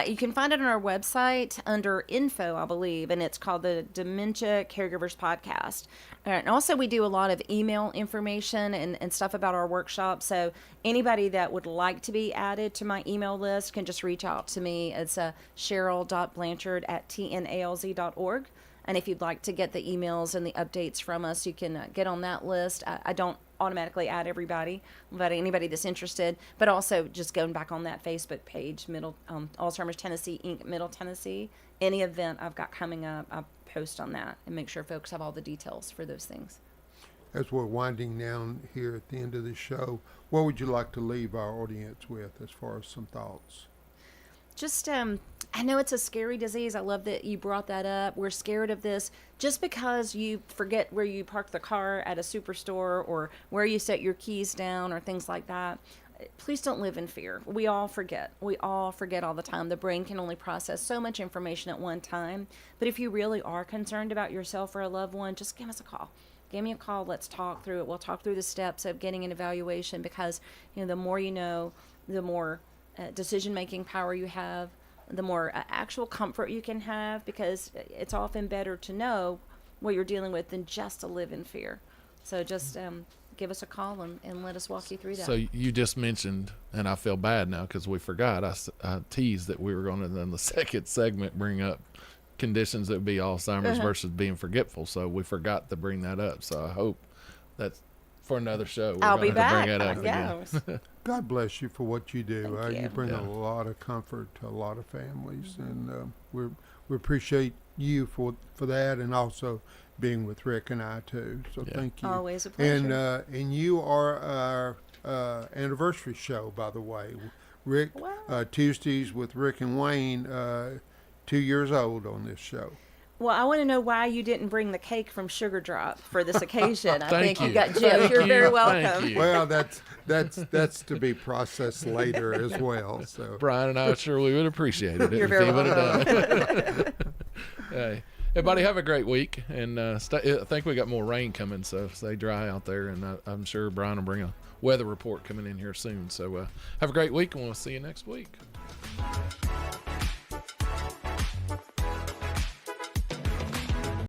You can find it on our website under info, I believe, and it's called the Dementia Caregivers Podcast. And also we do a lot of email information and stuff about our workshops. So anybody that would like to be added to my email list can just reach out to me. It's cheryl.blanchard@tnalz.org. And if you'd like to get the emails and the updates from us, you can get on that list. I don't automatically add everybody, but anybody that's interested. But also just going back on that Facebook page, Alzheimer's Tennessee Inc. Middle Tennessee. Any event I've got coming up, I post on that and make sure folks have all the details for those things. as we're winding down here at the end of the show, what would you like to leave our audience with as far as some thoughts? Just, I know it's a scary disease. I love that you brought that up. We're scared of this. Just because you forget where you park the car at a superstore or where you set your keys down or things like that, please don't live in fear. We all forget. We all forget all the time. The brain can only process so much information at one time. But if you really are concerned about yourself or a loved one, just give us a call. Give me a call. Let's talk through it. We'll talk through the steps of getting an evaluation, because the more you know, the more decision-making power you have, the more actual comfort you can have, because it's often better to know what you're dealing with than just to live in fear. So just give us a call and let us walk you through that. So you just mentioned, and I feel bad now because we forgot, I teased that we were going to, in the second segment, bring up conditions that would be Alzheimer's versus being forgetful. So we forgot to bring that up. So I hope that's for another show. I'll be back. Bring that up again. God bless you for what you do. Thank You bring a lot of comfort to a lot of families, and we appreciate you for that, and also being with Rick and I too. So thank you. Always a pleasure. And you are our anniversary show, by the way. Rick, Tuesdays with Rick and Wayne, 2 years old on this show. Well, I want to know why you didn't bring the cake from Sugar Drop for this occasion. I think you. you got Jim. You're very welcome. Well, that's to be processed later as well. So Brian and I sure we would appreciate it. You're if very he would have welcome. done it. Hey, everybody have a great week, and I think we got more rain coming, so stay dry out there, and I'm sure Brian will bring a weather report coming in here soon. So have a great week, and we'll see you next week.